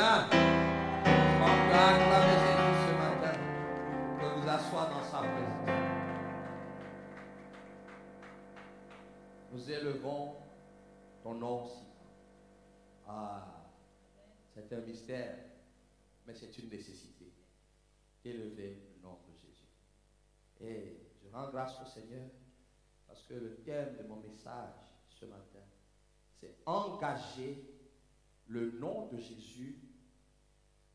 Alléluia. On peut acclamer Jésus ce matin. On peut vous asseoir dans sa présence. Nous élevons ton nom aussi. Ah, c'est un mystère, mais c'est une nécessité. Élever le nom de Jésus. Et je rends grâce au Seigneur parce que le thème de mon message ce matin, c'est engager le nom de Jésus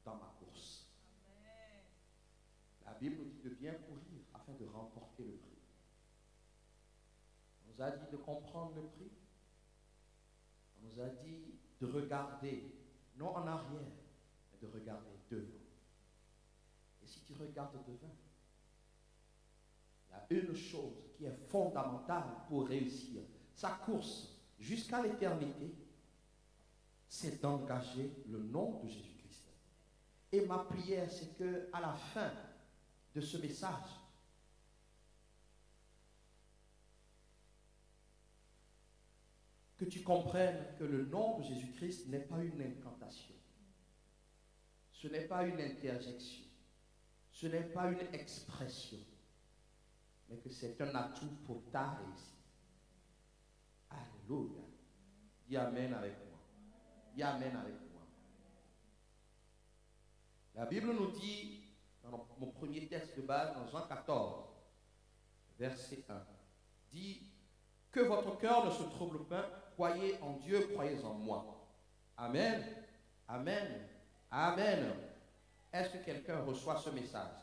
dans ma course. Amen. La Bible nous dit de bien courir afin de remporter le prix. On nous a dit de comprendre le prix. On nous a dit de regarder, non en arrière, mais de regarder devant. Et si tu regardes devant, il y a une chose qui est fondamentale pour réussir sa course jusqu'à l'éternité, c'est d'engager le nom de Jésus-Christ. Et ma prière, c'est que à la fin de ce message, que tu comprennes que le nom de Jésus-Christ n'est pas une incantation. Ce n'est pas une interjection. Ce n'est pas une expression. Mais que c'est un atout pour ta réussite. Alléluia. Dis Amen avec moi. Dis Amen avec moi. La Bible nous dit, dans mon premier texte de base, dans Jean 14, verset 1, dit que votre cœur ne se trouble pas, croyez en Dieu, croyez en moi. Amen. Amen. Amen. Est-ce que quelqu'un reçoit ce message?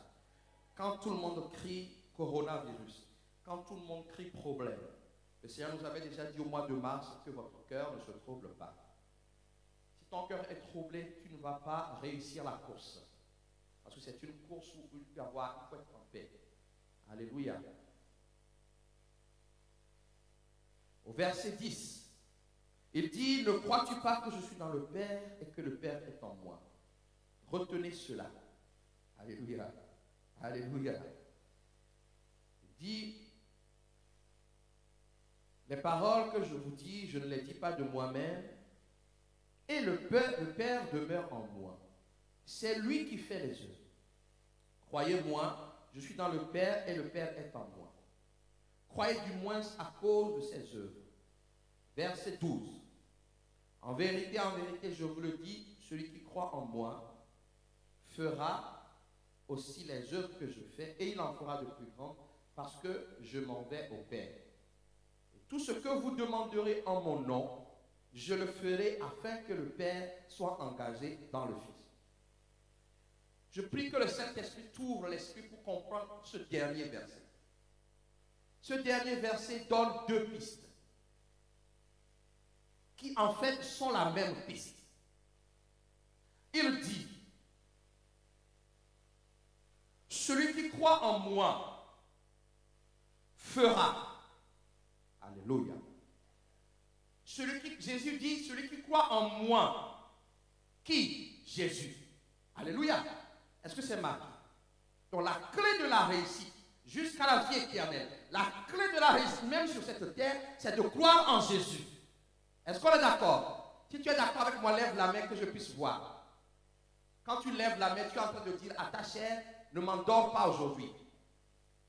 Quand tout le monde crie coronavirus, quand tout le monde crie problème, le Seigneur nous avait déjà dit au mois de mars que votre cœur ne se trouble pas. Si ton cœur est troublé, tu ne vas pas réussir la course. Parce que c'est une course où il faut être en paix. Alléluia. Au verset 10, il dit, ne crois-tu pas que je suis dans le Père et que le Père est en moi? Retenez cela. Alléluia. Alléluia. Il dit, les paroles que je vous dis, je ne les dis pas de moi-même, et le Père demeure en moi. C'est lui qui fait les œuvres. Croyez-moi, je suis dans le Père et le Père est en moi. Croyez du moins à cause de ses œuvres. Verset 12. En vérité, je vous le dis, celui qui croit en moi fera aussi les œuvres que je fais, et il en fera de plus grandes, parce que je m'en vais au Père. Et tout ce que vous demanderez en mon nom, je le ferai afin que le Père soit engagé dans le Fils. Je prie que le Saint-Esprit t'ouvre l'esprit pour comprendre ce dernier verset. Ce dernier verset donne deux pistes qui en fait sont la même piste. Il dit, celui qui croit en moi fera. Alléluia. Jésus dit, celui qui croit en moi. Qui? Jésus. Alléluia. Est-ce que c'est marqué? Donc la clé de la réussite jusqu'à la vie éternelle, la clé de la réussite même sur cette terre, c'est de croire en Jésus. Est-ce qu'on est d'accord? Si tu es d'accord avec moi, lève la main que je puisse voir. Quand tu lèves la main, tu es en train de dire à ta chair, ne m'endors pas aujourd'hui,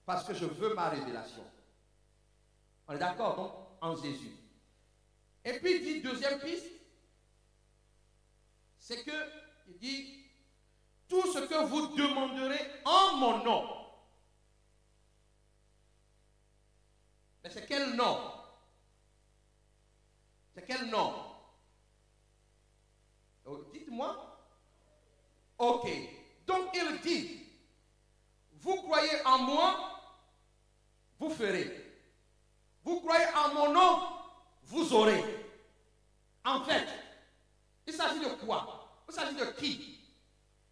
parce que je veux ma révélation. On est d'accord, donc, en Jésus. Et puis il dit, deuxième piste, c'est que, il dit, tout ce que vous demanderez en mon nom. Mais c'est quel nom? C'est quel nom? Dites-moi. Ok. Donc il dit, vous croyez en moi, vous ferez. Vous croyez en mon nom, vous aurez. En fait, il s'agit de quoi? Il s'agit de qui?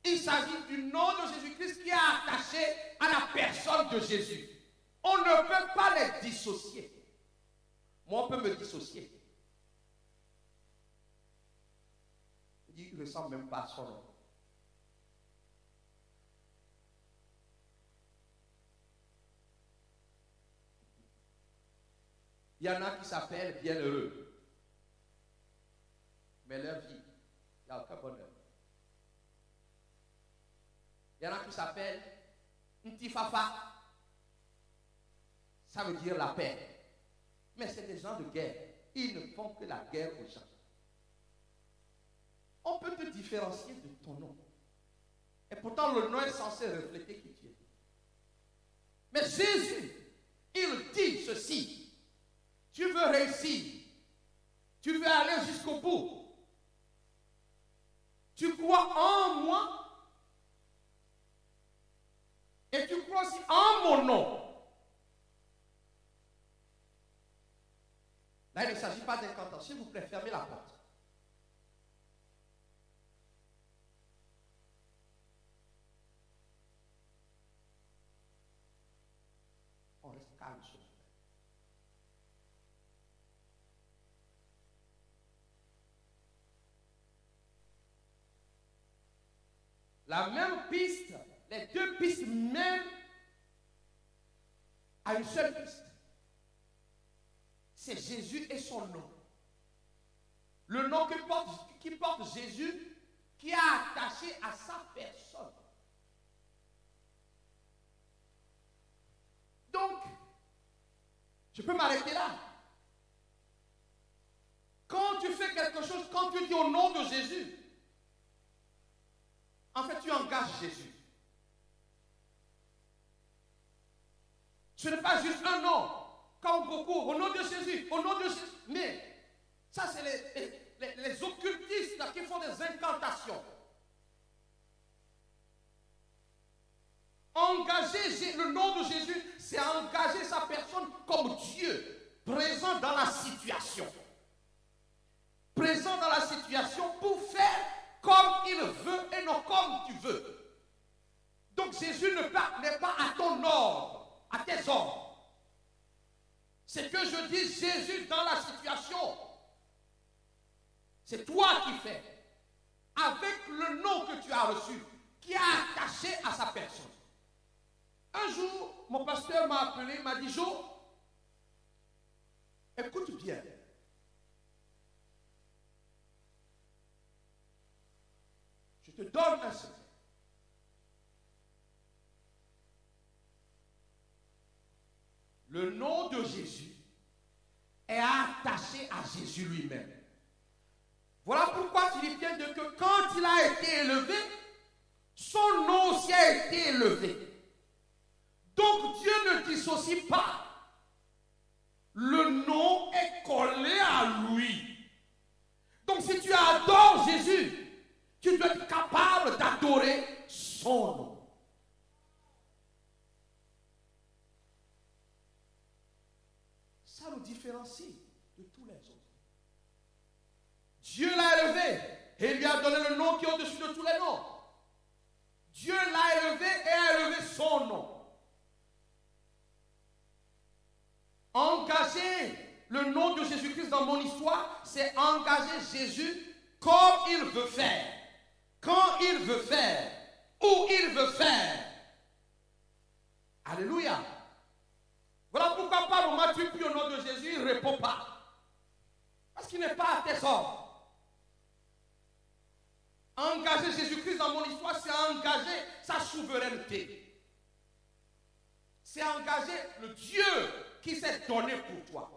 Il s'agit du nom de Jésus-Christ qui est attaché à la personne de Jésus. On ne peut pas les dissocier. Moi, on peut me dissocier. Il ne ressemble même pas à son nom. Il y en a qui s'appellent bienheureux. Mais leur vie, il n'y a aucun bonheur. Il y en a qui s'appellent Ntifafa. Ça veut dire la paix. Mais c'est des gens de guerre. Ils ne font que la guerre aux gens. On peut te différencier de ton nom. Et pourtant, le nom est censé refléter qui tu es. Mais Jésus, il dit ceci. Tu veux réussir. Tu veux aller jusqu'au bout. Tu crois en moi. Et tu crois aussi en mon nom. Là, il ne s'agit pas d'incantation. S'il vous plaît, fermez la porte. On reste calme sur le fait. La même piste, les deux pistes mènent à une seule piste. C'est Jésus et son nom. Le nom qui porte Jésus, qui est attaché à sa personne. Donc, je peux m'arrêter là. Quand tu fais quelque chose, quand tu dis au nom de Jésus, en fait, tu engages Jésus. Ce n'est pas juste un nom, comme beaucoup, au nom de Jésus, au nom de Jésus. Mais ça, c'est les occultistes qui font des incantations. Engager le nom de Jésus, c'est engager sa personne comme Dieu, présent dans la situation. Présent dans la situation pour faire comme il veut et non comme tu veux. Donc Jésus n'est pas à ton ordre, à tes ordres. C'est que je dis Jésus dans la situation. C'est toi qui fais. Avec le nom que tu as reçu, qui est attaché à sa personne. Un jour, mon pasteur m'a appelé, il m'a dit, Jo, écoute bien. Je te donne un secret. Le nom de Jésus est attaché à Jésus lui-même. Voilà pourquoi Philippiens dit que quand il a été élevé, son nom aussi a été élevé. Donc Dieu ne dissocie pas. Le nom est collé à lui. Donc si tu adores Jésus, tu dois être capable d'adorer son nom. Ça nous différencie de tous les autres. Dieu l'a élevé et il lui a donné le nom qui est au-dessus de tous les noms. Dieu l'a élevé et a élevé son nom. Engager le nom de Jésus-Christ dans mon histoire, c'est engager Jésus comme il veut faire, quand il veut faire, où il veut faire. Alléluia. Voilà pourquoi par moment tu pries au nom de Jésus, il ne répond pas. Parce qu'il n'est pas à tes ordres. Engager Jésus-Christ dans mon histoire, c'est engager sa souveraineté. C'est engager le Dieu qui s'est donné pour toi.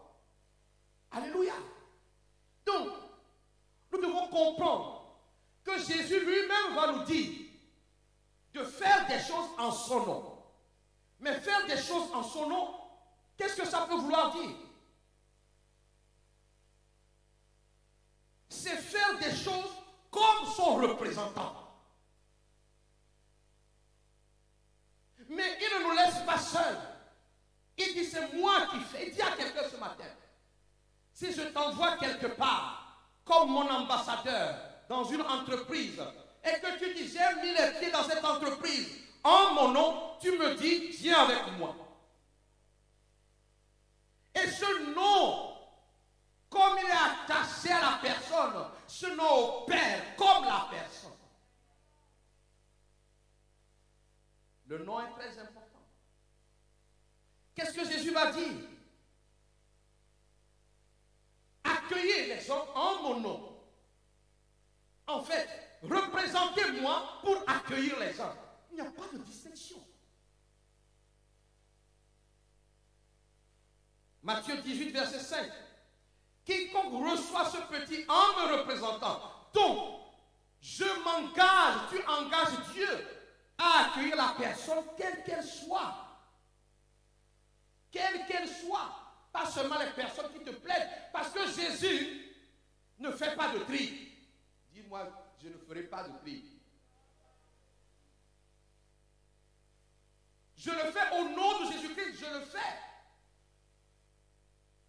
Alléluia. Donc, nous devons comprendre que Jésus lui-même va nous dire de faire des choses en son nom. Mais faire des choses en son nom, qu'est-ce que ça peut vouloir dire? C'est faire des choses comme son représentant. Mais il ne nous laisse pas seuls. Il dit, c'est moi qui fais. Il dit à quelqu'un ce matin, si je t'envoie quelque part, comme mon ambassadeur, dans une entreprise, et que tu dis, j'ai mis les pieds dans cette entreprise, en mon nom, tu me dis, viens avec moi. Et ce nom, comme il est attaché à la personne, ce nom opère comme la personne. Le nom est très important. Qu'est-ce que Jésus va dire? Accueillez les hommes en mon nom. En fait, représentez-moi pour accueillir les gens. Il n'y a pas de distinction. Matthieu 18, verset 5. Quiconque reçoit ce petit en me représentant, donc je m'engage, tu engages Dieu à accueillir la personne quelle qu'elle soit. Quelle qu'elle soit. Pas seulement les personnes qui te plaisent. Parce que Jésus ne fait pas de tri. Dis-moi, je ne ferai pas de tri. Je le fais au nom de Jésus-Christ, je le fais.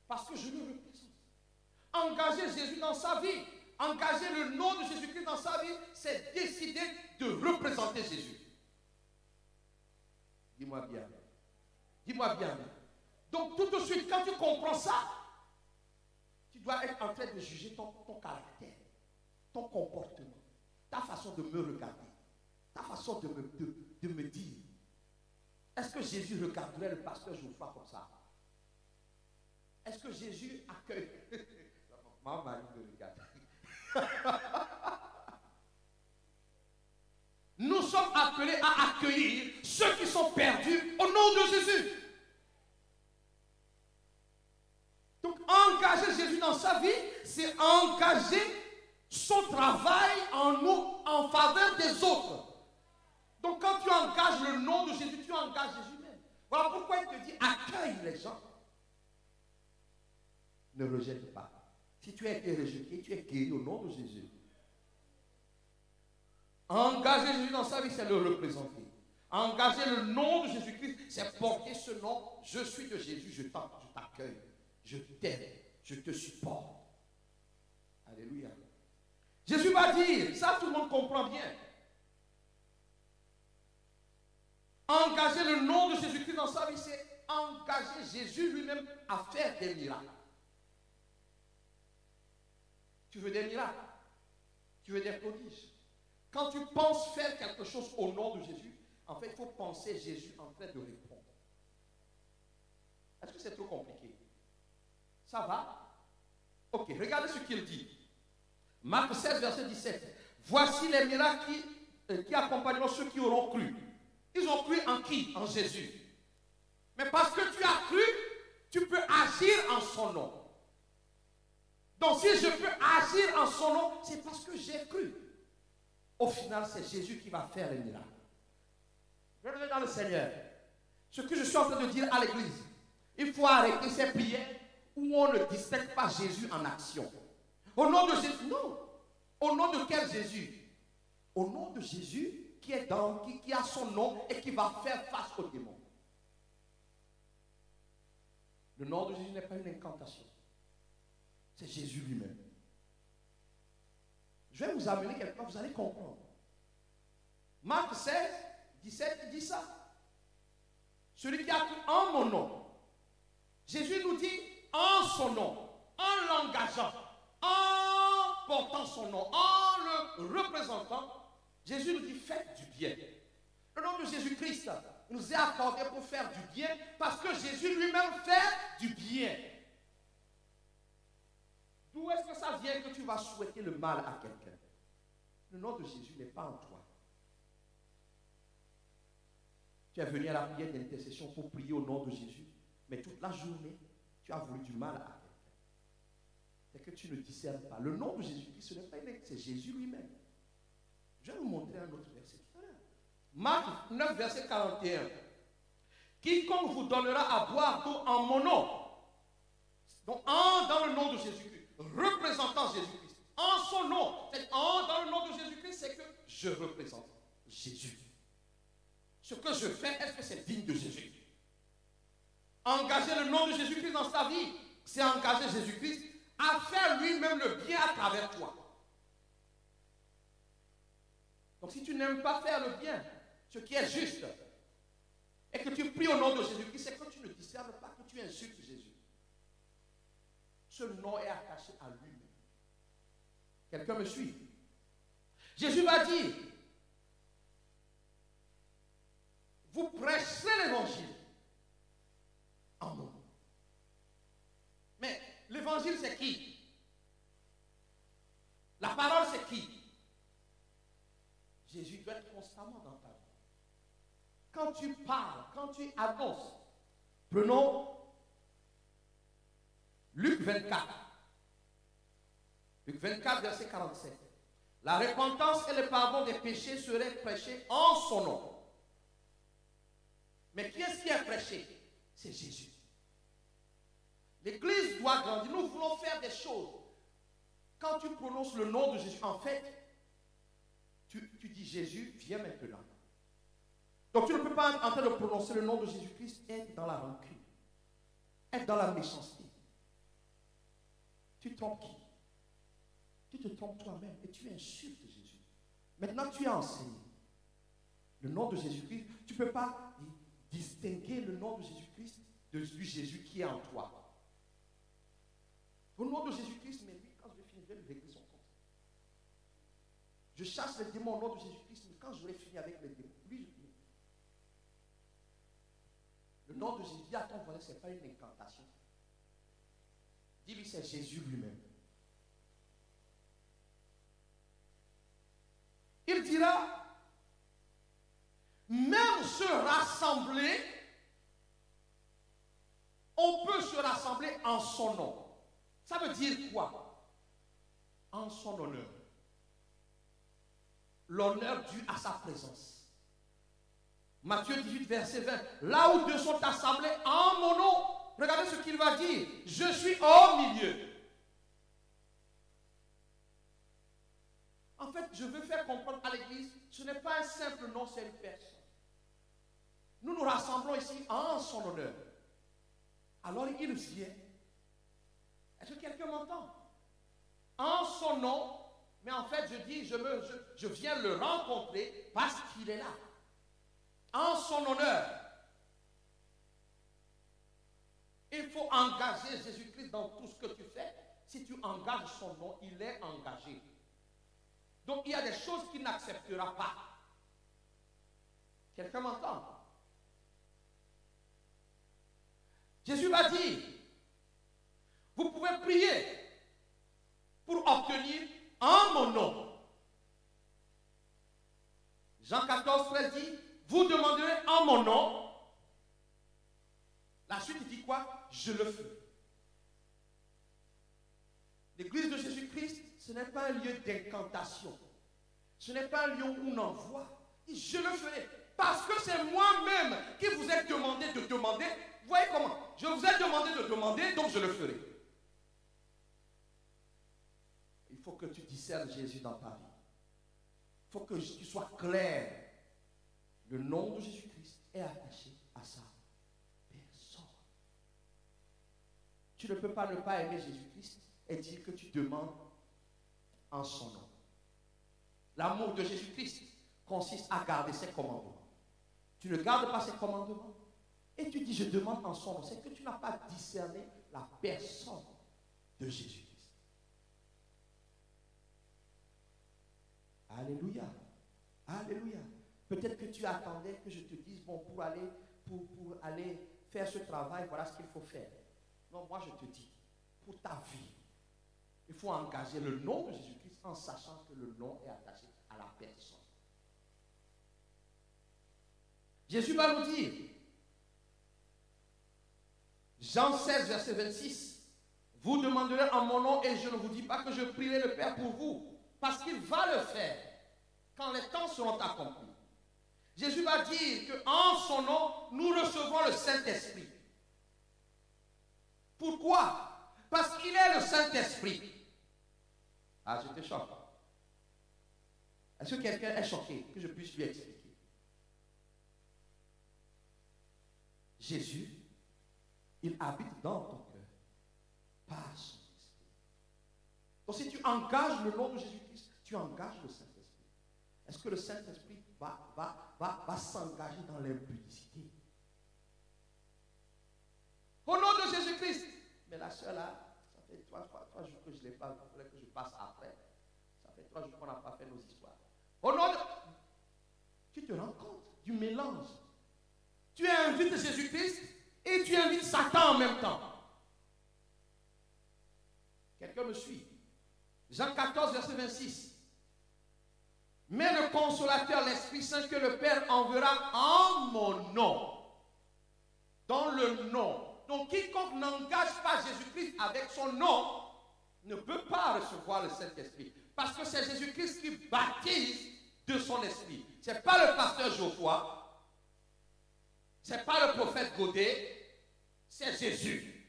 Parce que je le représente. Engager Jésus dans sa vie, engager le nom de Jésus-Christ dans sa vie, c'est décider de représenter Jésus. Dis-moi bien. Dis-moi bien. Donc tout de suite, quand tu comprends ça, tu dois être en train de juger ton caractère, ton comportement, ta façon de me regarder, ta façon de me dire. Est-ce que Jésus regarderait le pasteur Geoffroy comme ça? Est-ce que Jésus accueille? Maman m'a dit de regarder. Nous sommes appelés à accueillir ceux qui sont perdus au nom de Jésus. Donc engager Jésus dans sa vie, c'est engager son travail en nous, en faveur des autres. Donc quand tu engages le nom de Jésus, tu engages Jésus même. Voilà pourquoi il te dit accueille les gens. Ne rejette pas. Si tu as été rejeté, tu es guéri au nom de Jésus. Engager Jésus dans sa vie, c'est le représenter. Engager le nom de Jésus-Christ, c'est porter ce nom. Je suis de Jésus, je t'accueille, je t'aime, je te supporte. Alléluia. Jésus va dire, ça tout le monde comprend bien. Engager le nom de Jésus-Christ dans sa vie, c'est engager Jésus lui-même à faire des miracles. Tu veux des miracles? Tu veux des prodiges? Quand tu penses faire quelque chose au nom de Jésus, en fait, il faut penser Jésus en train de répondre. Est-ce que c'est trop compliqué? Ça va? Ok, regardez ce qu'il dit. Marc 16, verset 17. Voici les miracles qui accompagneront ceux qui auront cru. Ils ont cru en qui? En Jésus. Mais parce que tu as cru, tu peux agir en son nom. Donc si je peux agir en son nom, c'est parce que j'ai cru. Au final, c'est Jésus qui va faire les miracles. Je reviens dans le Seigneur. Ce que je suis en train de dire à l'église, il faut arrêter ces prières où on ne distingue pas Jésus en action. Au nom de Jésus, non. Au nom de quel Jésus? Au nom de Jésus qui a son nom et qui va faire face aux démons. Le nom de Jésus n'est pas une incantation. C'est Jésus lui-même. Je vais vous amener quelque part, vous allez comprendre. Marc 16, 17, il dit ça. Celui qui a cru en mon nom. Jésus nous dit en son nom, en l'engageant, en portant son nom, en le représentant. Jésus nous dit faites du bien. Le nom de Jésus-Christ nous est accordé pour faire du bien parce que Jésus lui-même fait du bien. D'où est-ce que ça vient que tu vas souhaiter le mal à quelqu'un? Le nom de Jésus n'est pas en toi. Tu es venu à la prière d'intercession pour prier au nom de Jésus, mais toute la journée, tu as voulu du mal à quelqu'un. C'est que tu ne discernes pas. Le nom de Jésus-Christ, ce n'est pas une, c'est Jésus lui-même. Je vais vous montrer un autre verset tout à l'heure. Marc 9, verset 41. Quiconque vous donnera à boire d'eau en mon nom, donc dans le nom de Jésus-Christ, représentant Jésus-Christ, en son nom, dans le nom de Jésus-Christ, c'est que je représente Jésus. Ce que je fais, est-ce que c'est digne de Jésus? Engager le nom de Jésus-Christ dans sa vie, c'est engager Jésus-Christ à faire lui-même le bien à travers toi. Donc si tu n'aimes pas faire le bien, ce qui est juste, et que tu pries au nom de Jésus-Christ, c'est que tu ne discernes pas, que tu insultes Jésus. Ce nom est attaché à lui-même. Quelqu'un me suit? Jésus va dire, vous prêcherez l'évangile en mon nom. Mais l'évangile c'est qui? La parole c'est qui? Jésus doit être constamment dans ta vie. quand tu parles, quand tu annonces. Prenons Luc 24. Luc 24, verset 47. La repentance et le pardon des péchés seraient prêchés en son nom. Mais qui est-ce qui est prêché? C'est Jésus. L'Église doit grandir. Nous voulons faire des choses. Quand tu prononces le nom de Jésus, en fait, tu dis Jésus, viens maintenant. Donc tu ne peux pas en train de prononcer le nom de Jésus-Christ et être dans la rancune, être dans la méchanceté. Tu trompes qui? Tu te trompes toi-même et tu insultes Jésus. Maintenant tu as enseigné le nom de Jésus-Christ. Tu ne peux pas distinguer le nom de Jésus-Christ de celui Jésus qui est en toi. Au nom de Jésus-Christ, mais oui, quand je vais finir, je vais le régler son compte. Je chasse les démons au nom de Jésus-Christ, mais quand j'aurai fini avec les démons, lui, je finis. Le nom de Jésus, dis à ton voisin, ce n'est pas une incantation. Dis-lui, c'est Jésus lui-même. Il dira, même se rassembler, on peut se rassembler en son nom. Ça veut dire quoi? En son honneur. L'honneur dû à sa présence. Matthieu 18, verset 20. Là où deux sont assemblés en mon nom, regardez ce qu'il va dire. Je suis au milieu. En fait, je veux faire comprendre à l'Église, ce n'est pas un simple nom, c'est une personne. Nous nous rassemblons ici en son honneur. Alors il vient. Est-ce que quelqu'un m'entend? En son nom, mais en fait je dis, je viens le rencontrer parce qu'il est là. En son honneur. Il faut engager Jésus-Christ dans tout ce que tu fais. Si tu engages son nom, il est engagé. Donc il y a des choses qu'il n'acceptera pas. Quelqu'un m'entend? Jésus va dire, vous pouvez prier pour obtenir en mon nom. Jean 14, 13 dit, vous demanderez en mon nom. La suite, il dit quoi? Je le ferai. L'église de Jésus-Christ, ce n'est pas un lieu d'incantation. Ce n'est pas un lieu où on envoie. Je le ferai. Parce que c'est moi-même qui vous ai demandé de demander. Vous voyez comment? Je vous ai demandé de demander, donc je le ferai. Il faut que tu discernes Jésus dans ta vie. Il faut que tu sois clair. Le nom de Jésus-Christ est attaché à sa personne. Tu ne peux pas ne pas aimer Jésus-Christ et dire que tu demandes en son nom. L'amour de Jésus-Christ consiste à garder ses commandements. Tu ne gardes pas ses commandements et tu dis je demande en son nom. C'est que tu n'as pas discerné la personne de Jésus-Christ. Alléluia. Alléluia. Peut-être que tu attendais que je te dise, bon, pour aller faire ce travail, voilà ce qu'il faut faire. Non, moi je te dis, pour ta vie, il faut engager le nom de Jésus-Christ en sachant que le nom est attaché à la personne. Jésus va nous dire, Jean 16, verset 26, vous demanderez en mon nom et je ne vous dis pas que je prierai le Père pour vous, parce qu'il va le faire quand les temps seront accomplis. Jésus va dire qu'en son nom, nous recevons le Saint-Esprit. Pourquoi? Parce qu'il est le Saint-Esprit. Ah, je te choque. Est-ce que quelqu'un est choqué? Que je puisse lui expliquer. Jésus, il habite dans ton cœur par son esprit. Donc si tu engages le nom de Jésus-Christ, tu engages le Saint-Esprit. Est-ce que le Saint-Esprit va s'engager dans l'impudicité? Au nom de Jésus-Christ. Mais la soeur là, ça fait 3 jours que je ne l'ai pas, il faudrait que je passe après. Ça fait 3 jours qu'on n'a pas fait nos histoires. Au nom de... Tu te rends compte du mélange. Tu invites Jésus-Christ et tu invites Satan en même temps. Quelqu'un me suit? Jean 14, verset 26. Mais le consolateur, l'Esprit Saint que le Père enverra en mon nom. Dans le nom. Donc quiconque n'engage pas Jésus-Christ avec son nom ne peut pas recevoir le Saint-Esprit. Parce que c'est Jésus-Christ qui baptise de son esprit. Ce n'est pas le pasteur Geoffroy. Ce n'est pas le prophète Godet. C'est Jésus.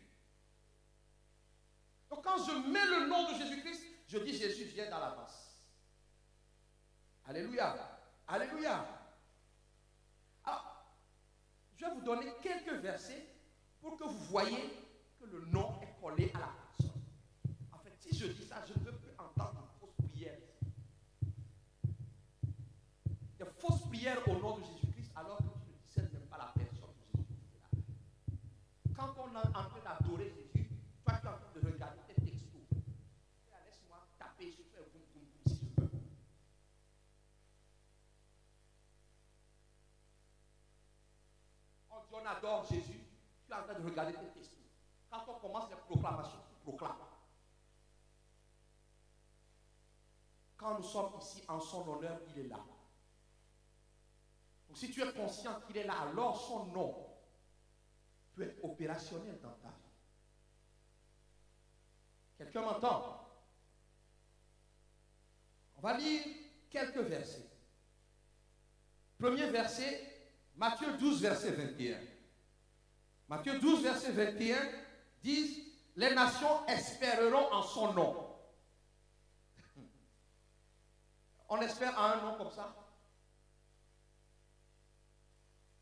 Donc quand je mets le nom de Jésus-Christ, je dis Jésus vient dans l'avance. Alléluia. Alléluia. Alors, je vais vous donner quelques versets pour que vous voyez que le nom est collé à la personne. En fait, si je dis ça, je ne veux plus entendre de fausses prières. Des fausses prières au nom de Jésus-Christ alors que tu ne discernes même pas la personne de Jésus-Christ. Quand on est en train d'adorer Jésus, toi tu es en train de regarder tes textos. Laisse-moi taper, je fais boum boum boum si je veux. On dit on adore Jésus, tu es en train de regarder tes textos. Quand on commence les proclamations, tu proclames. Quand nous sommes ici en son honneur, il est là. Donc si tu es conscient qu'il est là, alors son nom peut être opérationnel dans ta vie. Quelqu'un m'entend? On va lire quelques versets. Premier verset, Matthieu 12, verset 21. Matthieu 12, verset 21 dit, les nations espéreront en son nom. On espère en un nom comme ça?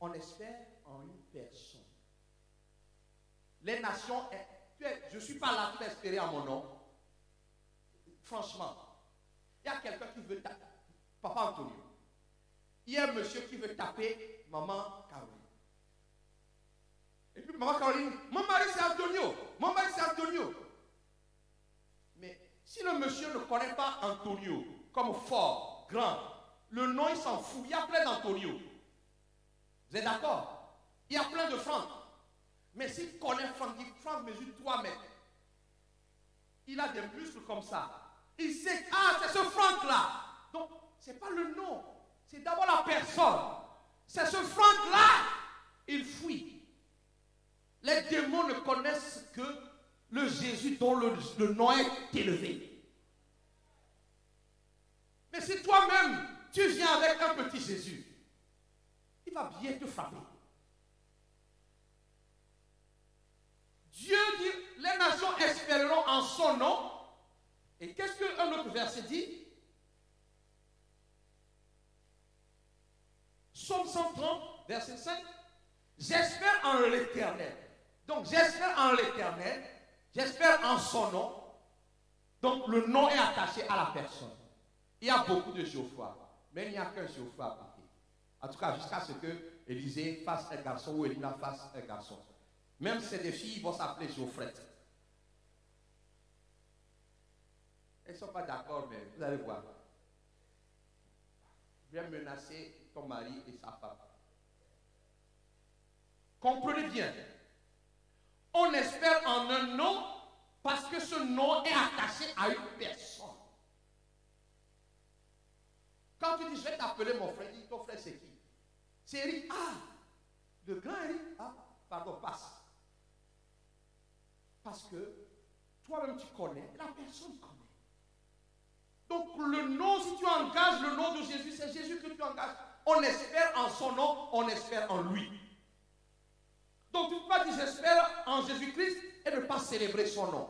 On espère en une personne. Les nations, je ne suis pas là pour espérer en mon nom. Franchement, il y a quelqu'un qui veut taper, Papa Antonio. Il y a un monsieur qui veut taper Maman Caroline. Et puis Maman Caroline, mon mari c'est Antonio, mon mari c'est Antonio. Mais si le monsieur ne connaît pas Antonio comme fort, grand, le nom il s'en fout, il y a plein d'Antonio. Vous êtes d'accord? Il y a plein de Franck. Mais s'il connaît Franck, Franck mesure 3 mètres. Il a des muscles comme ça. Il sait, ah, c'est ce Franck-là. Donc, ce n'est pas le nom. C'est d'abord la personne. C'est ce Franck-là. Il fuit. Les démons ne connaissent que le Jésus dont le nom est élevé. Mais si toi-même, tu viens avec un petit Jésus, il va bien te frapper. Dieu dit, les nations espéreront en son nom. Et qu'est-ce qu'un autre verset dit? Psaume 130, verset 5. J'espère en l'Éternel. Donc j'espère en l'Éternel. J'espère en son nom. Donc le nom est attaché à la personne. Il y a beaucoup de Geoffroy. Mais il n'y a qu'un Geoffroy à côté. En tout cas, jusqu'à ce que Élisée fasse un garçon ou Elina fasse un garçon. Même si c'est des filles, ils vont s'appeler Geoffrette. Elles ne sont pas d'accord, mais vous allez voir. Viens menacer ton mari et sa femme. Comprenez bien. On espère en un nom parce que ce nom est attaché à une personne. Quand tu dis, je vais t'appeler mon frère, dis, ton frère c'est qui? C'est Eric. Ah, le grand Eric. Ah, pardon, passe. Parce que toi-même tu connais, la personne connaît. Donc le nom, si tu engages le nom de Jésus, c'est Jésus que tu engages. On espère en son nom, on espère en lui. Donc tu ne peux pas dire j'espère en Jésus-Christ et ne pas célébrer son nom.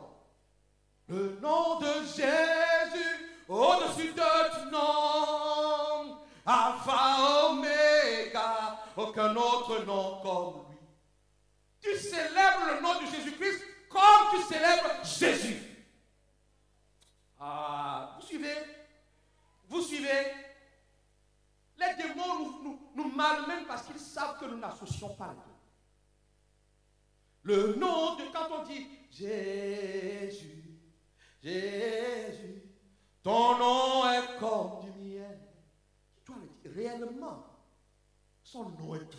Le nom de Jésus, au-dessus de tout nom, Alpha, Oméga, aucun autre nom comme lui. Tu célèbres le nom de Jésus-Christ comme tu célèbres Jésus. Ah, vous suivez? Vous suivez? Les démons nous malmènent parce qu'ils savent que nous n'associons pas les deux. Le nom de, quand on dit Jésus, Jésus, ton nom est comme du miel. Tu dois le dire réellement. Son nom est tout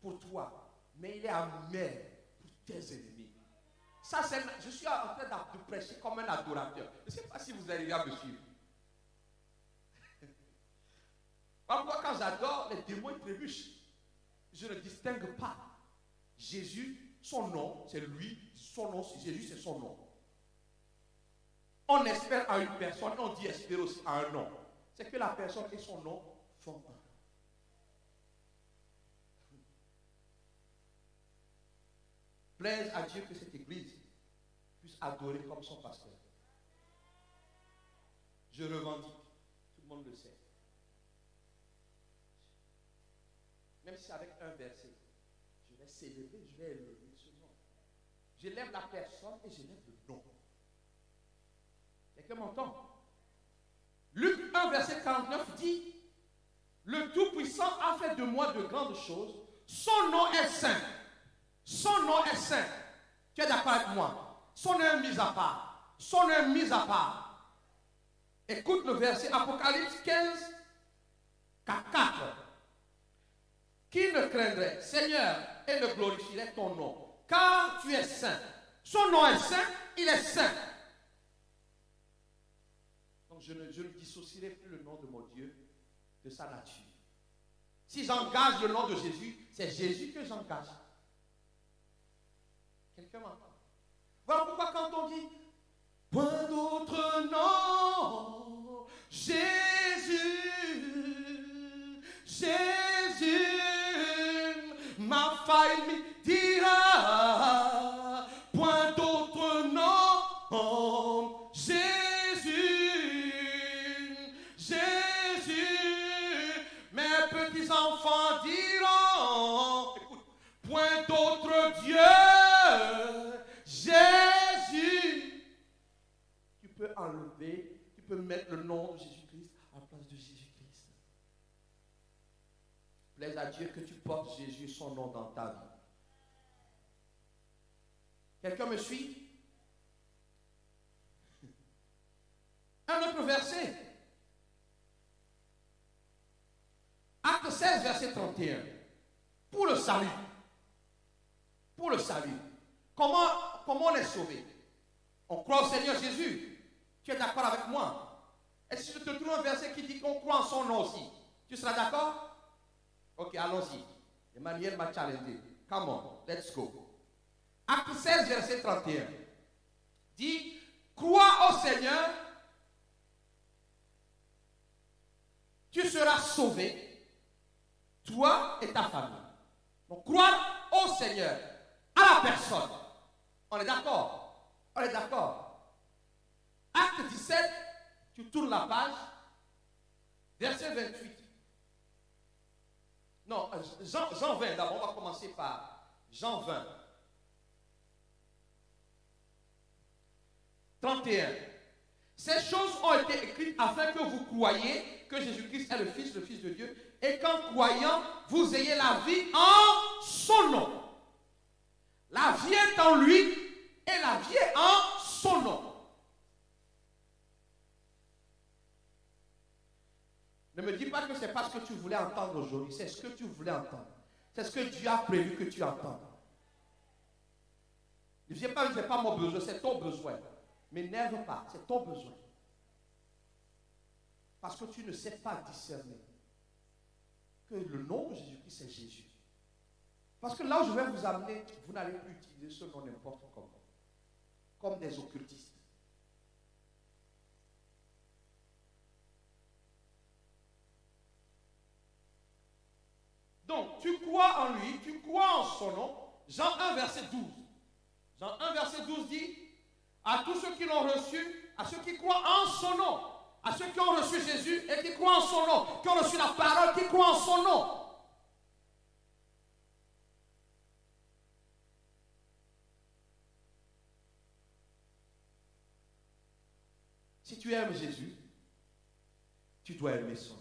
pour toi, mais il est amer pour tes ennemis. Ça, je suis en train de prêcher comme un adorateur. Je ne sais pas si vous arrivez à me suivre. Parfois, quand j'adore, les démons ils trébuchent. Je ne distingue pas. Jésus, son nom, c'est lui. Son nom, Jésus, c'est son nom. On espère à une personne, on dit espérer aussi à un nom. C'est que la personne et son nom font un. Plaise à Dieu que cette église puisse adorer comme son pasteur. Je revendique, tout le monde le sait. Même si avec un verset, je vais célébrer, je vais élever ce nom. J'élève la personne et j'élève le nom. Quelqu'un m'entend? Luc 1, verset 49 dit, le Tout-Puissant a fait de moi de grandes choses, son nom est saint. Son nom est saint. Tu es d'accord avec moi? Son nom est mis à part. Son nom est mis à part. Écoute le verset Apocalypse 15, 4. Qui ne craindrait, Seigneur, et ne glorifierait ton nom, car tu es saint. Son nom est saint, il est saint. Donc je ne dissocierai plus le nom de mon Dieu de sa nature. Si j'engage le nom de Jésus, c'est Jésus que j'engage. Quelqu'un m'entend? Voilà pourquoi quand on dit point d'autre nom, Jésus, Jésus, ma faille me dira, point d'autre nom, Jésus, Jésus, mes petits enfants diront, écoute, point d'autre Dieu, Jésus. Tu peux enlever, tu peux mettre le nom de Jésus-Christ à la place de Jésus-Christ. Plaise à Dieu que tu portes Jésus, son nom dans ta vie. Quelqu'un me suit? Un autre verset. Acte 16, verset 31. Pour le salut. Pour le salut. Comment on est sauvé? On croit au Seigneur Jésus. Tu es d'accord avec moi? Et si je te trouve un verset qui dit qu'on croit en son nom aussi, tu seras d'accord? Ok, allons-y. Emmanuel m'a challengé. Come on, let's go. Acte 16, verset 31. Dit, crois au Seigneur, tu seras sauvé, toi et ta famille. Donc, croire au Seigneur, à la personne. On est d'accord? On est d'accord. Acte 17, tu tournes la page, verset 28. Non, Jean 20, d'abord, on va commencer par Jean 20. 31. Ces choses ont été écrites afin que vous croyiez que Jésus-Christ est le Fils de Dieu, et qu'en croyant, vous ayez la vie en son nom. La vie est en lui, et la vie est en son nom. Ne me dis pas que ce n'est pas ce que tu voulais entendre aujourd'hui. C'est ce que tu voulais entendre. C'est ce que Dieu a prévu que tu entendes. Ne viens pas, ce n'est pas mon besoin, c'est ton besoin. M'énerve pas, c'est ton besoin. Parce que tu ne sais pas discerner que le nom de Jésus-Christ, c'est Jésus. Parce que là où je vais vous amener, vous n'allez plus utiliser ce nom n'importe comment. Comme des occultistes. Donc, tu crois en lui, tu crois en son nom. Jean 1, verset 12. Jean 1, verset 12 dit, à tous ceux qui l'ont reçu, à ceux qui croient en son nom, à ceux qui ont reçu Jésus et qui croient en son nom, qui ont reçu la parole, qui croient en son nom. Si tu aimes Jésus, tu dois aimer son nom.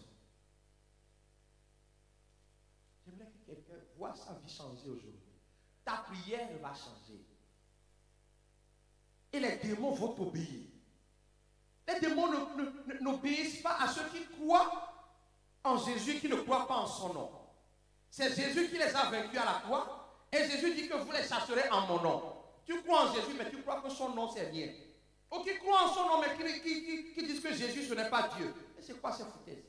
J'aimerais que quelqu'un voit sa vie changer aujourd'hui. Ta prière va changer. Et les démons vont t'obéir. Les démons n'obéissent pas à ceux qui croient en Jésus, qui ne croient pas en son nom. C'est Jésus qui les a vaincus à la croix. Et Jésus dit que vous les chasserez en mon nom. Tu crois en Jésus, mais tu crois que son nom, c'est rien. Ou qui croient en son nom, mais qui disent que Jésus, ce n'est pas Dieu. Et c'est quoi ces foutaises?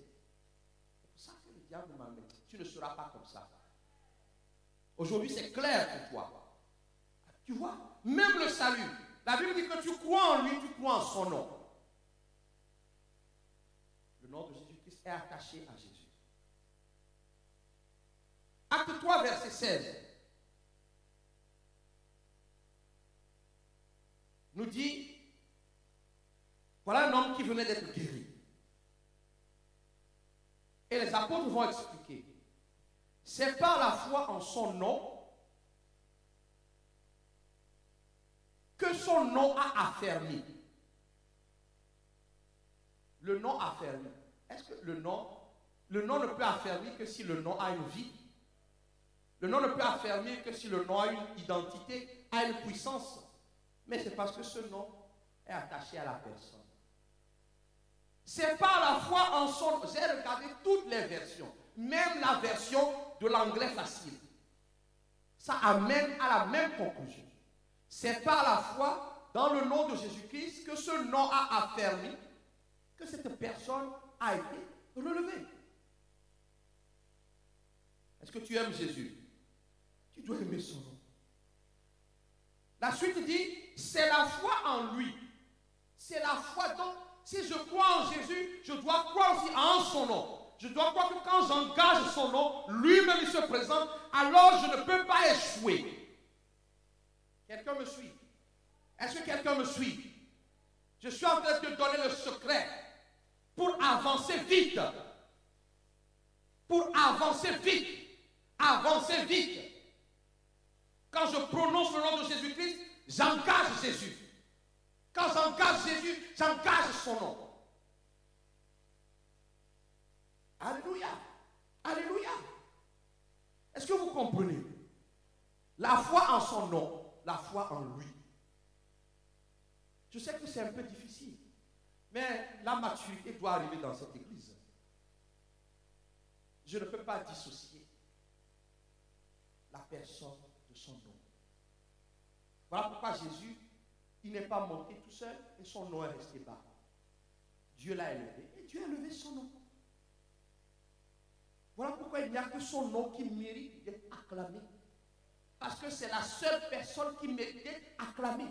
C'est pour ça que Garde ma main. Tu ne seras pas comme ça. Aujourd'hui, c'est clair pour toi. Tu vois, même le salut. La Bible dit que tu crois en lui, tu crois en son nom. Le nom de Jésus-Christ est attaché à Jésus. Acte 3, verset 16. Nous dit, voilà un homme qui venait d'être guéri. Et les apôtres vont expliquer. C'est par la foi en son nom que son nom a affermi. Le nom affermi. Est-ce que le nom ne peut affermir que si le nom a une vie? Le nom ne peut affermir que si le nom a une identité, a une puissance. Mais c'est parce que ce nom est attaché à la personne. C'est par la foi en son nom. J'ai regardé toutes les versions, même la version de l'anglais facile. Ça amène à la même conclusion. C'est par la foi dans le nom de Jésus-Christ que ce nom a affermi que cette personne a été relevée. Est-ce que tu aimes Jésus? Tu dois aimer son nom. La suite dit, c'est la foi en lui. C'est la foi. Donc, si je crois en Jésus, je dois croire aussi en son nom. Je dois croire que quand j'engage son nom, lui-même il se présente, alors je ne peux pas échouer. Quelqu'un me suit? Est-ce que quelqu'un me suit? Je suis en train de te donner le secret pour avancer vite. Pour avancer vite. Avancer vite. Quand je prononce le nom de Jésus-Christ, j'engage Jésus. Quand j'engage Jésus, j'engage son nom. Alléluia. Alléluia. Est-ce que vous comprenez? La foi en son nom, la foi en lui. Je sais que c'est un peu difficile, mais la maturité doit arriver dans cette église. Je ne peux pas dissocier la personne de son nom. Voilà pourquoi Jésus, il n'est pas monté tout seul et son nom est resté bas. Dieu l'a élevé et Dieu a élevé son nom. Voilà pourquoi il n'y a que son nom qui mérite d'être acclamé. Parce que c'est la seule personne qui mérite d'être acclamée.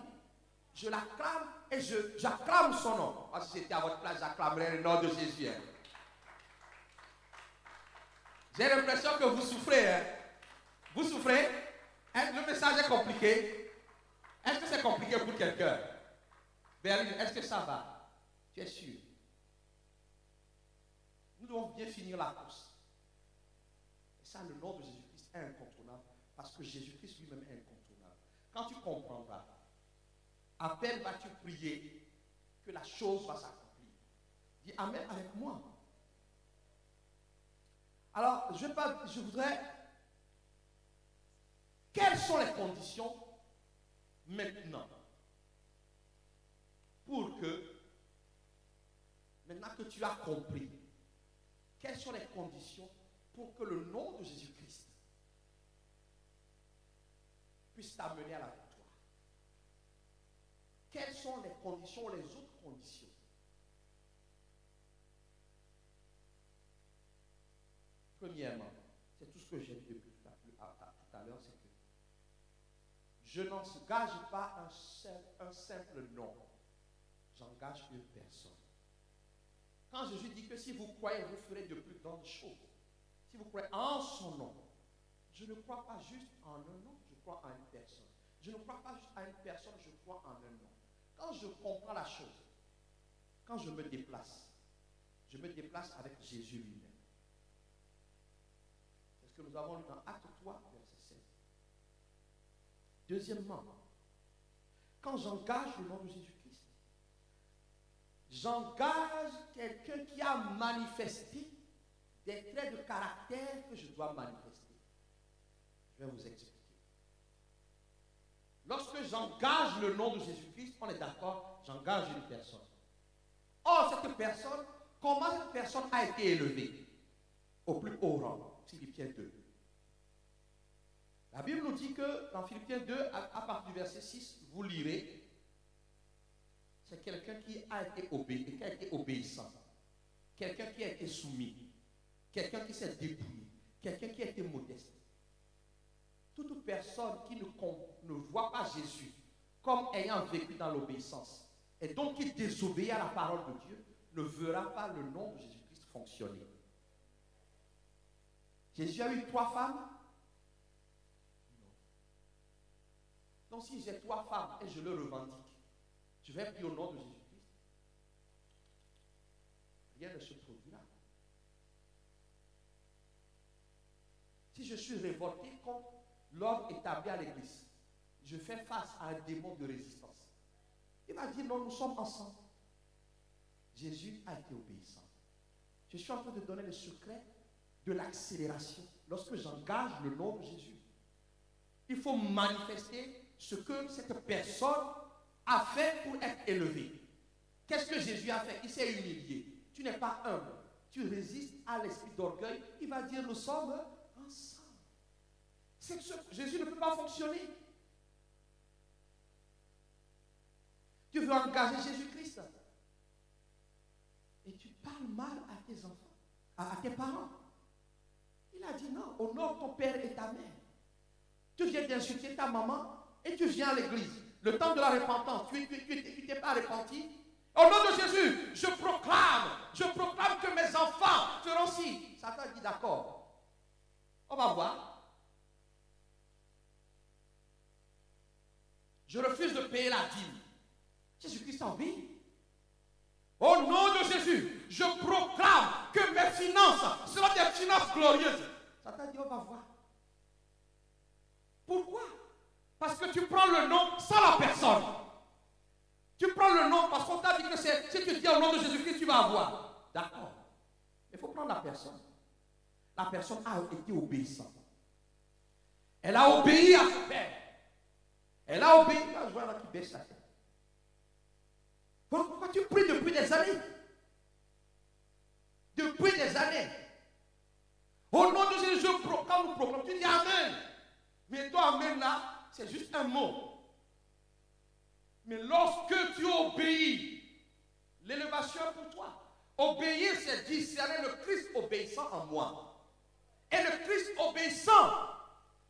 Je l'acclame et j'acclame son nom. Parce que si j'étais à votre place, j'acclamerais le nom de Jésus. Hein. J'ai l'impression que vous souffrez. Hein. Vous souffrez? Hein? Le message est compliqué. Est-ce que c'est compliqué pour quelqu'un? Berlin, est-ce que ça va? Tu es sûr? Nous devons bien finir la course. Et ça, le nom de Jésus-Christ est incontournable. Parce que Jésus-Christ lui-même est incontournable. Quand tu comprendras, à peine vas-tu prier que la chose va s'accomplir. Dis Amen avec moi. Alors, je voudrais... Quelles sont les conditions maintenant pour que, maintenant que tu as compris, quelles sont les conditions pour que le nom de Jésus-Christ puisse t'amener à la victoire? Quelles sont les conditions, les autres conditions? Premièrement, c'est tout ce que j'ai dit depuis tout à l'heure, c'est que je n'engage pas un simple nom, j'engage une personne. Quand Jésus dit que si vous croyez, vous ferez de plus grandes choses. Si vous croyez en son nom, je ne crois pas juste en un nom, je crois en une personne. Je ne crois pas juste à une personne, je crois en un nom. Quand je comprends la chose, quand je me déplace avec Jésus lui-même. C'est ce que nous avons lu dans Acte 3, verset 16. Deuxièmement, quand j'engage le nom de Jésus-Christ, j'engage quelqu'un qui a manifesté des traits de caractère que je dois manifester. Je vais vous expliquer. Lorsque j'engage le nom de Jésus-Christ, on est d'accord, j'engage une personne. Or, cette personne, comment cette personne a été élevée au plus haut rang? Philippiens 2. La Bible nous dit que dans Philippiens 2, à partir du verset 6, vous lirez, c'est quelqu'un qui a été obéissant, quelqu'un qui a été soumis. quelqu'un qui s'est dépouillé, quelqu'un qui a été modeste. Toute personne qui ne voit pas Jésus comme ayant vécu dans l'obéissance et donc qui désobéit à la parole de Dieu ne verra pas le nom de Jésus-Christ fonctionner. Jésus a eu 3 femmes? Non. Donc si j'ai 3 femmes et je le revendique, je vais prier au nom de Jésus-Christ. Rien ne se produira. Si je suis révolté contre l'ordre établi à l'église, je fais face à un démon de résistance. Il va dire non, nous sommes ensemble. Jésus a été obéissant. Je suis en train de donner le secret de l'accélération lorsque j'engage le nom de Jésus. Il faut manifester ce que cette personne a fait pour être élevée. Qu'est-ce que Jésus a fait? Il s'est humilié. Tu n'es pas humble. Tu résistes à l'esprit d'orgueil. Il va dire nous sommes ensemble. Jésus ne peut pas fonctionner. Tu veux engager Jésus-Christ et tu parles mal à tes enfants, à tes parents. Il a dit non, honore ton père et ta mère. Tu viens d'insulter ta maman et tu viens à l'église. Le temps de la repentance, tu t'es pas repenti. Au nom de Jésus, je proclame que mes enfants feront ci. Satan dit d'accord. On va voir. Je refuse de payer la dîme. Jésus-Christ obéit. Au nom de Jésus, je proclame que mes finances seront des finances glorieuses. Satan dit on va voir. Pourquoi? Parce que tu prends le nom sans la personne. Tu prends le nom parce qu'on t'a dit que si tu dis au nom de Jésus-Christ, tu vas avoir. D'accord. Il faut prendre la personne. La personne a été obéissante. Elle a obéi à son père. Elle a obéi. Là, je vois là qui baisse la tête. Pourquoi tu pries depuis des années? Depuis des années. Au nom de Jésus, quand nous proclamons, tu dis Amen. Mais toi, Amen là, c'est juste un mot. Mais lorsque tu obéis, l'élévation est pour toi. Obéir, c'est discerner le Christ obéissant en moi. Et le Christ obéissant,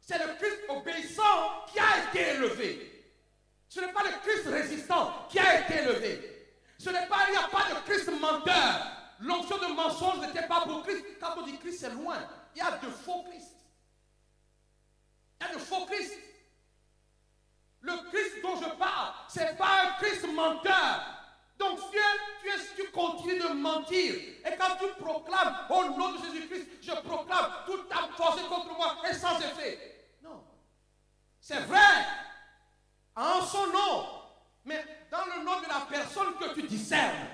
c'est le Christ obéissant qui a été élevé. Ce n'est pas le Christ résistant qui a été élevé. Il n'y a pas de Christ menteur. L'onction de mensonge n'était pas pour Christ. Quand on dit Christ, c'est loin. Il y a de faux Christ. Il y a de faux Christ. Le Christ dont je parle, ce n'est pas un Christ menteur. Donc tu continues de mentir. Et quand tu proclames au nom de Jésus-Christ, je proclame toute âme forcée contre moi et sans effet. Non. C'est vrai. En son nom. Mais dans le nom de la personne que tu discernes.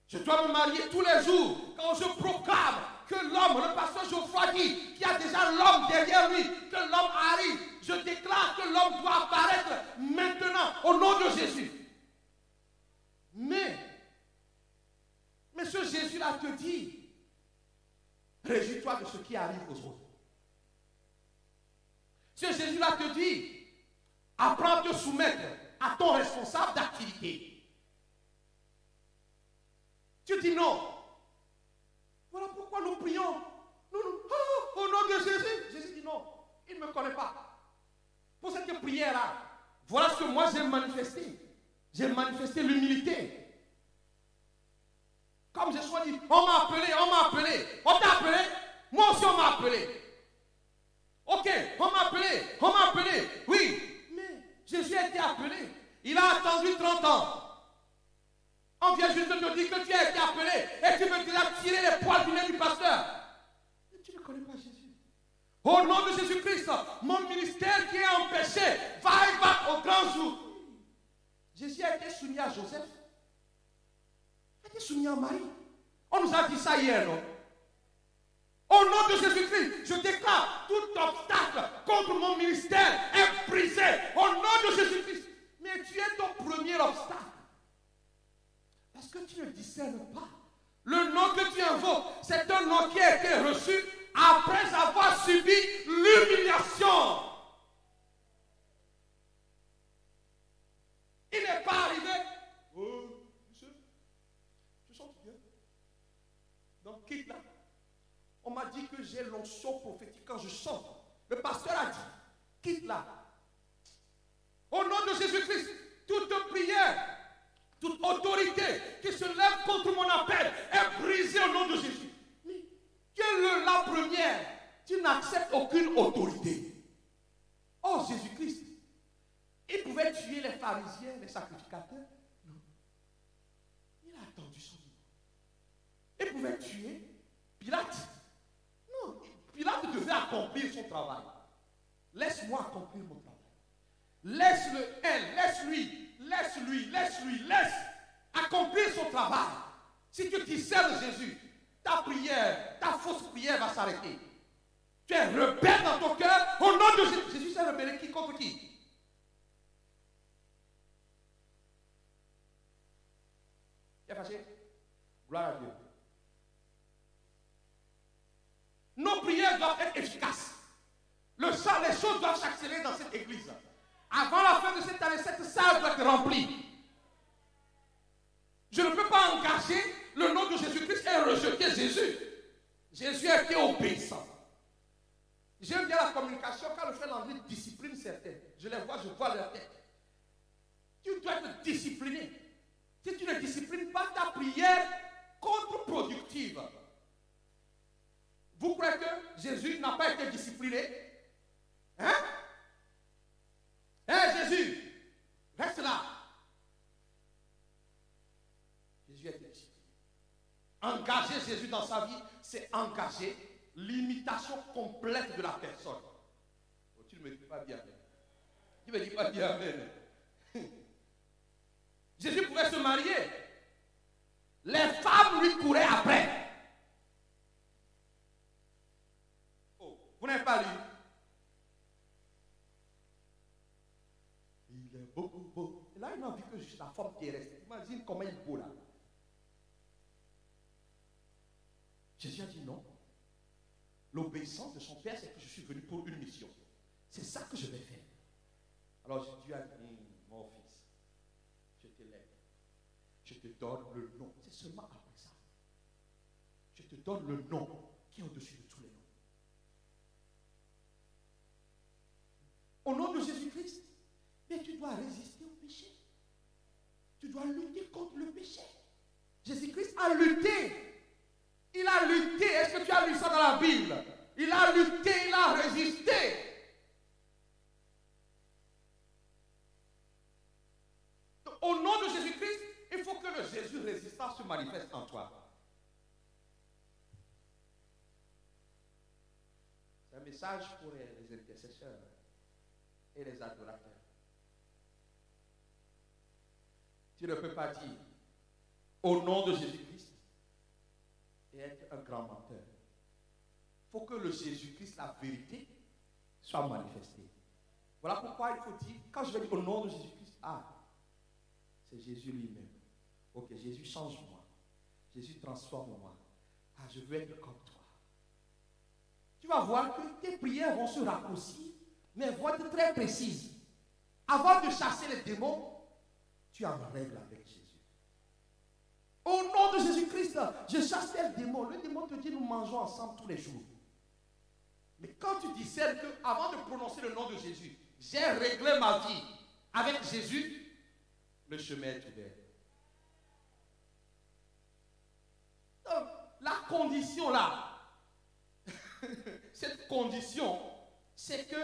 Je dois me marier tous les jours quand je proclame que l'homme, le pasteur Geoffroy dit qu'il y a déjà l'homme derrière lui, que l'homme arrive. Je déclare que l'homme doit apparaître maintenant au nom de Jésus. Mais ce Jésus-là te dit, réjouis-toi de ce qui arrive aux autres. Ce Jésus-là te dit, apprends à te soumettre à ton responsable d'activité. Tu dis non. Voilà pourquoi nous prions. Au nom de Jésus. Jésus dit non. Il ne me connaît pas. Pour cette prière-là, voilà ce que moi j'ai manifesté. J'ai manifesté l'humilité. Comme je sois dit, on m'a appelé. On t'a appelé? Moi aussi on m'a appelé. Ok, on m'a appelé. Oui, mais Jésus a été appelé. Il a attendu 30 ans. On vient juste de te dire que tu as été appelé et tu veux déjà tirer les poils du nez du pasteur. Mais tu ne connais pas Jésus. Au nom de Jésus-Christ, mon ministère qui est empêché va au grand jour. Jésus a été soumis à Joseph. Il a été soumis à Marie. On nous a dit ça hier, non? Au nom de Jésus-Christ, je déclare tout obstacle contre mon ministère est brisé. Au nom de Jésus-Christ. Mais tu es ton premier obstacle. Parce que tu ne discernes pas. Le nom que tu invoques, c'est un nom qui a été reçu après avoir subi l'humiliation. Donc quitte là. On m'a dit que j'ai l'onction prophétique quand je chante. Le pasteur a dit, quitte là. Au nom de Jésus-Christ, toute prière, toute autorité qui se lève contre mon appel est brisée au nom de Jésus. Mais quelle est la première? Tu n'acceptes aucune autorité. Oh Jésus-Christ, il pouvait tuer les pharisiens, les sacrificateurs. Non. Il a attendu son moment. Il pouvait tuer Pilate. Non, Pilate devait accomplir son travail. Laisse-moi accomplir mon travail. Laisse-le, elle, laisse accomplir son travail. Si tu discernes Jésus, ta prière, ta fausse prière va s'arrêter. Tu es rebelle dans ton cœur, au nom de Jésus. Jésus s'est rebellé qui contre qui? Il est fâché? Gloire à Dieu. Nos prières doivent être efficaces. Les choses doivent s'accélérer dans cette église. Avant la fin de cette année, cette salle doit être remplie. Je ne peux pas engager le nom de Jésus-Christ et rejeter Jésus. Jésus a été obéissant. J'aime bien la communication quand le frère Landry discipline certains. Je les vois, je vois leur tête. Tu dois être discipliné. Si tu ne disciplines pas ta prière contre-productive. Vous croyez que Jésus n'a pas été discipliné? Hein? Jésus, reste là. Jésus a été discipliné. Engager Jésus dans sa vie, c'est engager l'imitation complète de la personne. Oh, tu ne me dis pas bien. Tu ne me dis pas bien. Amen. Jésus pouvait se marier. Les femmes lui couraient après. Oh, vous n'avez pas lu? Il est beaucoup beau. Et là, il a vu que je suis la femme qui reste. Imagine comment il est beau là. Jésus a dit non. L'obéissance de son Père, c'est que je suis venu pour une mission. C'est ça que je vais faire. Alors Dieu a dit, mon fils, je te lève. Je te donne le nom. C'est seulement après ça. Je te donne le nom qui est au-dessus de tous les noms. Au nom de Jésus-Christ, mais tu dois résister au péché. Tu dois lutter contre le péché. Jésus-Christ a lutté. Il a lutté. Est-ce que tu as lu ça dans la Bible? Il a lutté, il a résisté. Donc, au nom de Jésus-Christ, il faut que le Jésus résistant se manifeste en toi. C'est un message pour les intercesseurs et les adorateurs. Tu ne peux pas dire au nom de Jésus-Christ et être un grand menteur. Il faut que le Jésus-Christ, la vérité, soit manifestée. Voilà pourquoi il faut dire, quand je vais dire au nom de Jésus-Christ, c'est Jésus lui-même. Ok, Jésus change-moi. Jésus transforme-moi. Je veux être comme toi. Tu vas voir que tes prières vont se raccourcir, mais vont être très précises. Avant de chasser les démons, tu en règles avec Jésus. Au nom de Jésus-Christ, je chasse tel démon. Le démon te dit, nous mangeons ensemble tous les jours. Mais quand tu discernes qu'avant de prononcer le nom de Jésus, j'ai réglé ma vie avec Jésus, le chemin est ouvert. Donc, la condition là, cette condition, c'est que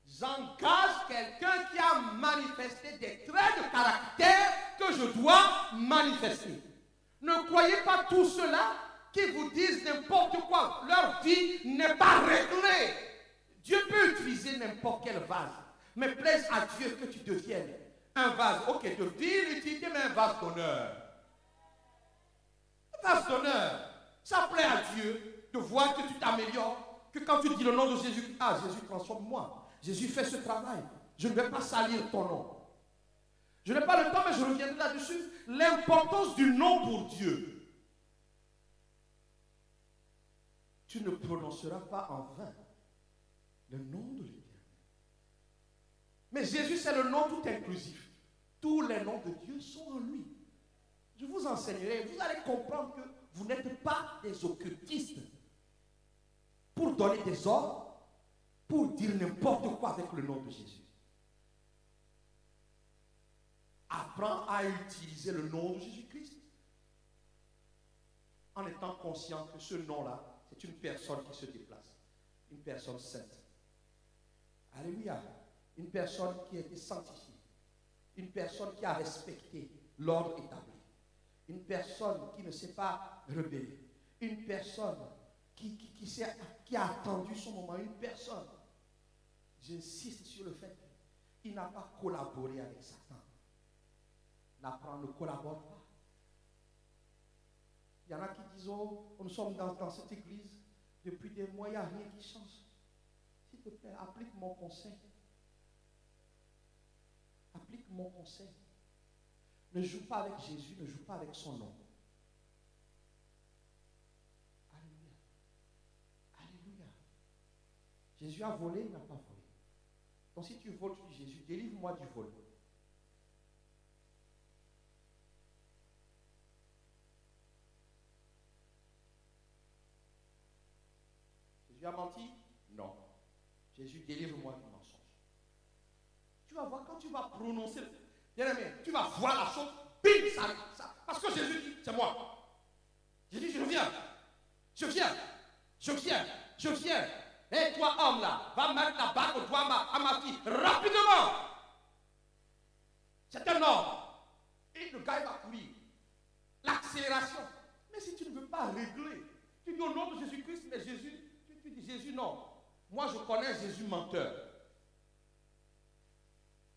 j'engage quelqu'un qui a manifesté des traits de caractère que je dois manifester. Ne croyez pas tous ceux-là qui vous disent n'importe quoi. Leur vie n'est pas réglée. Dieu peut utiliser n'importe quel vase. Mais plaise à Dieu que tu deviennes un vase. Ok, de ville utilité, mais un vase d'honneur. Un vase d'honneur. Ça plaît à Dieu de voir que tu t'améliores. Que quand tu dis le nom de Jésus, Jésus transforme-moi. Jésus fait ce travail. Je ne vais pas salir ton nom. Je n'ai pas le temps, mais je reviendrai là-dessus. L'importance du nom pour Dieu. Tu ne prononceras pas en vain le nom de l'Éternel. Mais Jésus, c'est le nom tout inclusif. Tous les noms de Dieu sont en lui. Je vous enseignerai, vous allez comprendre que vous n'êtes pas des occultistes pour donner des ordres, pour dire n'importe quoi avec le nom de Jésus. Apprends à utiliser le nom de Jésus-Christ en étant conscient que ce nom-là, c'est une personne qui se déplace, une personne sainte. Alléluia. Une personne qui a été sanctifiée, une personne qui a respecté l'ordre établi, une personne qui ne s'est pas rebellée, une personne qui a attendu son moment, une personne, j'insiste sur le fait qu'il n'a pas collaboré avec Satan. Ne collabore pas. Il y en a qui disent, oh, nous sommes dans cette église depuis des mois, il n'y a rien qui change. S'il te plaît, applique mon conseil. Applique mon conseil. Ne joue pas avec Jésus, ne joue pas avec son nom. Alléluia. Alléluia. Jésus a volé, il n'a pas volé. Donc si tu voles, tu dis Jésus, délivre-moi du vol. Jésus a menti? Non. Jésus, délivre-moi du mensonge. Tu vas voir, quand tu vas prononcer, bien aimé, tu vas voir la chose, bim, ça. Parce que Jésus dit, c'est moi. Jésus, je viens. Je viens. Et toi, homme là, va mettre la bague au doigt à ma fille, rapidement. C'est un homme. Et le gars, il va courir. L'accélération. Mais si tu ne veux pas régler, tu dis au nom de Jésus-Christ, mais Jésus, tu dis Jésus, non. Moi, je connais Jésus menteur.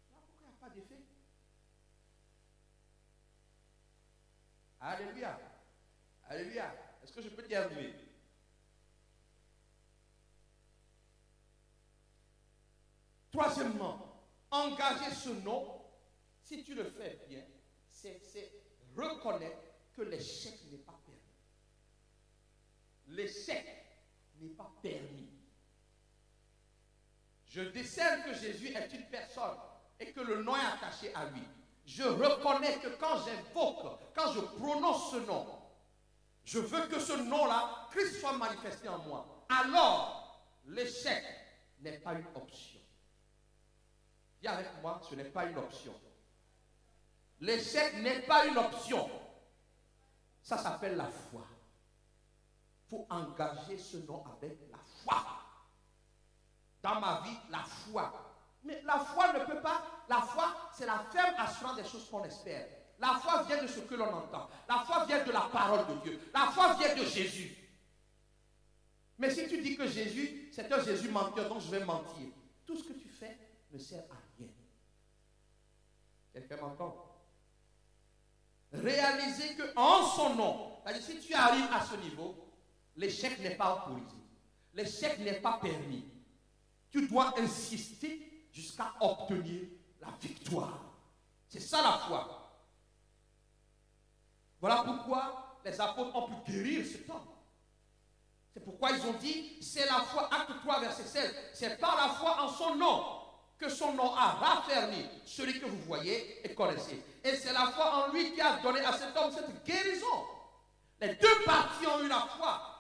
Pourquoi il n'y a pas d'effet? Alléluia. Alléluia. Est-ce que je peux terminer? Troisièmement, engager ce nom, si tu le fais bien, c'est reconnaître que l'échec n'est pas permis. L'échec n'est pas permis. Je décèle que Jésus est une personne et que le nom est attaché à lui. Je reconnais que quand j'invoque, quand je prononce ce nom, je veux que ce nom-là, Christ soit manifesté en moi. Alors, l'échec n'est pas une option. Dis avec moi, ce n'est pas une option. L'échec n'est pas une option. Ça s'appelle la foi. Il faut engager ce nom avec la foi. Dans ma vie, la foi. Mais la foi ne peut pas. La foi, c'est la ferme assurance des choses qu'on espère. La foi vient de ce que l'on entend. La foi vient de la parole de Dieu. La foi vient de Jésus. Mais si tu dis que Jésus, c'est un Jésus menteur, donc je vais mentir. Tout ce que tu fais ne sert à rien. Quelqu'un m'entend? Réaliser qu'en son nom, c'est-à-dire si tu arrives à ce niveau, l'échec n'est pas autorisé. L'échec n'est pas permis. Tu dois insister jusqu'à obtenir la victoire. C'est ça la foi. Voilà pourquoi les apôtres ont pu guérir cet homme. C'est pourquoi ils ont dit, c'est la foi, acte 3, verset 16. C'est par la foi en son nom que son nom a raffermi celui que vous voyez et connaissez. Et c'est la foi en lui qui a donné à cet homme cette guérison. Les deux parties ont eu la foi.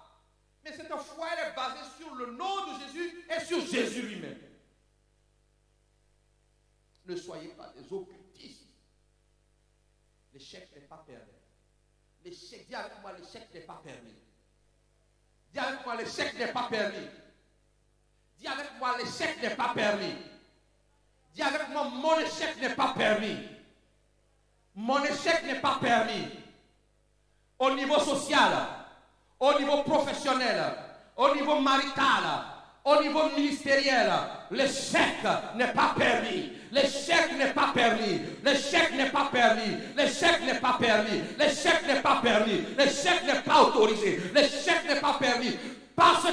Mais cette foi, elle est basée sur le nom de Jésus et sur Jésus lui-même. Ne soyez pas des occultistes. L'échec n'est pas permis. L'échec, dis avec moi, l'échec n'est pas permis. Dis avec moi, l'échec n'est pas permis. Dis avec moi, l'échec n'est pas permis. Dis avec moi, mon échec n'est pas permis. Mon échec n'est pas permis. Au niveau social, au niveau professionnel, au niveau marital, au niveau ministériel, l'échec n'est pas permis. L'échec n'est pas permis. L'échec n'est pas permis. L'échec n'est pas permis. L'échec n'est pas permis. L'échec n'est pas autorisé. L'échec n'est pas permis. Parce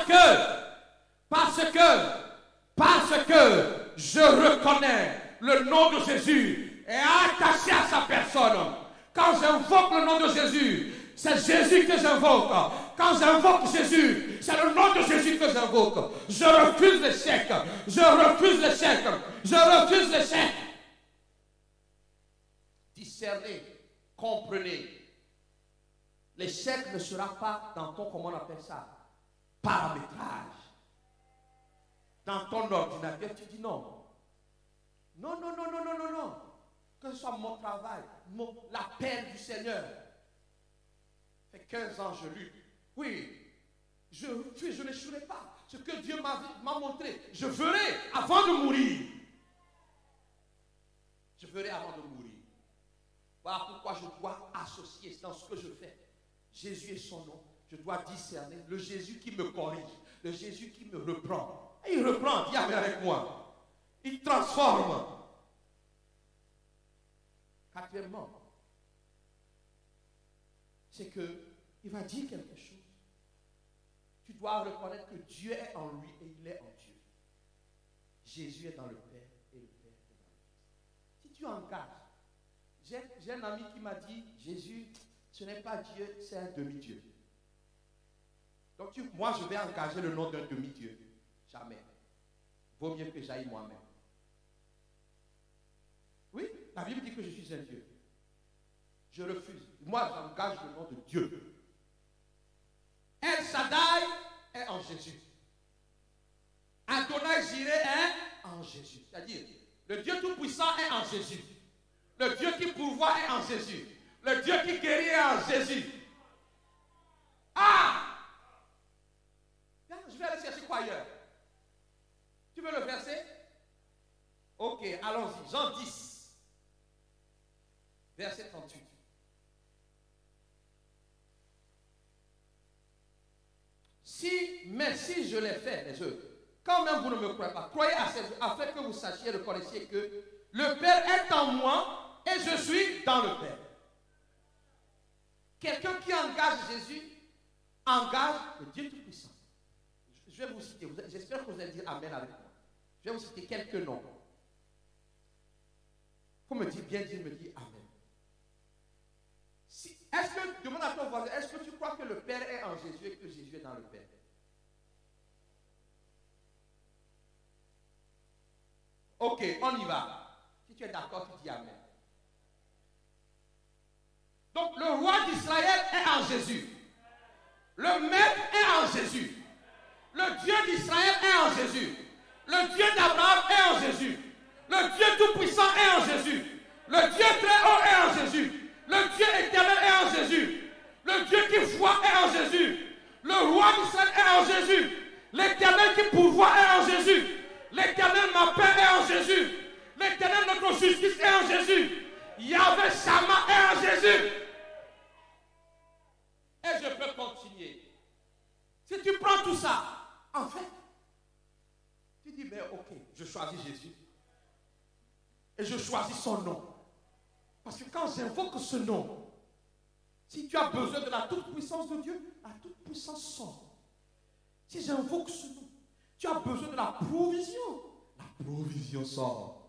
que je reconnais le nom de Jésus est attaché à sa personne. Quand j'invoque le nom de Jésus, c'est Jésus que j'invoque. Quand j'invoque Jésus, c'est le nom de Jésus que j'invoque. Je refuse l'échec. Je refuse l'échec. Je refuse l'échec. Discernez, comprenez L'échec ne sera pas dans ton, comment on appelle ça, paramétrage. Dans ton ordinateur, tu dis non. Non, non, non, non, non, non, non. Que ce soit mon travail, l'appel du Seigneur. Ça fait 15 ans je lutte. Oui, je n'échouerai pas. Ce que Dieu m'a montré, je ferai avant de mourir. Je ferai avant de mourir. Voilà pourquoi je dois associer dans ce que je fais. Jésus est son nom. Je dois discerner le Jésus qui me corrige, le Jésus qui me reprend. Et il reprend, dis amen avec moi. Il transforme. Quatrièmement, c'est qu'il va dire quelque chose. Tu dois reconnaître que Dieu est en lui et il est en Dieu. Jésus est dans le Père et le Père est dans le Fils. Si tu engages, j'ai un ami qui m'a dit, Jésus, ce n'est pas Dieu, c'est un demi-dieu. Donc moi, je vais engager le nom d'un demi-dieu. Jamais. Vaut mieux que j'aille moi-même. Oui, la Bible dit que je suis un Dieu. Je refuse. Moi, j'engage le nom de Dieu. El Shaddai est en Jésus. Adonai Jireh est en Jésus. C'est-à-dire, le Dieu Tout-Puissant est en Jésus. Le Dieu qui pourvoit est en Jésus. Le Dieu qui guérit est en Jésus. Ah! Je vais aller chercher quoi ailleurs? Tu veux le verset? Ok, allons-y. Jean 10, verset 38. Mais si je l'ai fait, les œuvres, quand même vous ne me croyez pas, croyez à ces œuvres, afin que vous sachiez et reconnaissiez que le Père est en moi et je suis dans le Père. Quelqu'un qui engage Jésus, engage le Dieu Tout-Puissant. Je vais vous citer, j'espère que vous allez dire Amen avec moi. Je vais vous citer quelques noms. Il faut me dire, bien dire, me dire Amen. Est-ce que, demande à ton voisin, est-ce que tu crois que le Père est en Jésus et que Jésus est dans le Père? Ok, on y va. Si tu es d'accord, tu dis Amen. Donc, le roi d'Israël est en Jésus. Le maître est en Jésus. Le Dieu d'Israël est en Jésus. Le Dieu d'Abraham est en Jésus. Le Dieu Tout-Puissant est en Jésus. Le Dieu très haut est en Jésus. Le Dieu éternel est en Jésus. Le Dieu qui voit est en Jésus. Le roi d'Israël est en Jésus. L'éternel qui pourvoit est en Jésus. L'éternel ma paix est en Jésus. L'éternel notre justice est en Jésus. Yahvé Shama est en Jésus. Et je peux continuer. Si tu prends tout ça, en fait, tu dis, mais ok, je choisis Jésus. Et je choisis son nom. Parce que quand j'invoque ce nom, si tu as besoin de la toute-puissance de Dieu, la toute-puissance sort. Si j'invoque ce nom, tu as besoin de la provision sort.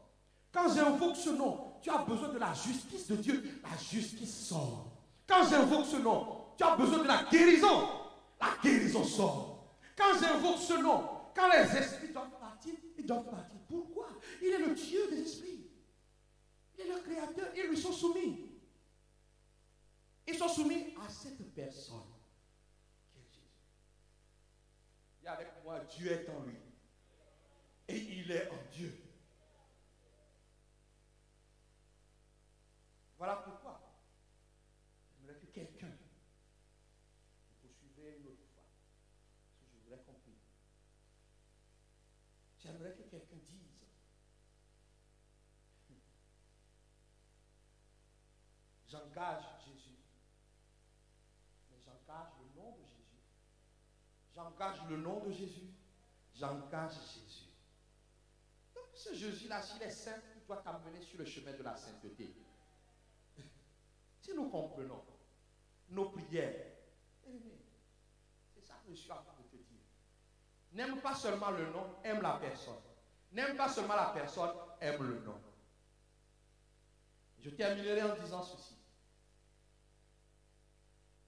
Quand j'invoque ce nom, tu as besoin de la justice de Dieu, la justice sort. Quand j'invoque ce nom, tu as besoin de la guérison sort. Quand j'invoque ce nom, quand les esprits doivent partir, ils doivent partir. Pourquoi? Il est le Dieu des esprits. Il est le Créateur, ils lui sont soumis. Ils sont soumis à cette personne qui est Jésus. Et avec moi, Dieu est en lui. Et il est en Dieu. Voilà pourquoi j'aimerais que quelqu'un me poursuive une autre fois. Parce que je voudrais compris. J'aimerais que quelqu'un dise j'engage Jésus. Mais j'engage le nom de Jésus. J'engage le nom de Jésus. J'engage Jésus. Donc ce Jésus-là, s'il est saint, il doit t'amener sur le chemin de la sainteté. Si nous comprenons nos prières, c'est ça que je suis en train de te dire. N'aime pas seulement le nom, aime la personne. N'aime pas seulement la personne, aime le nom. Je terminerai en disant ceci.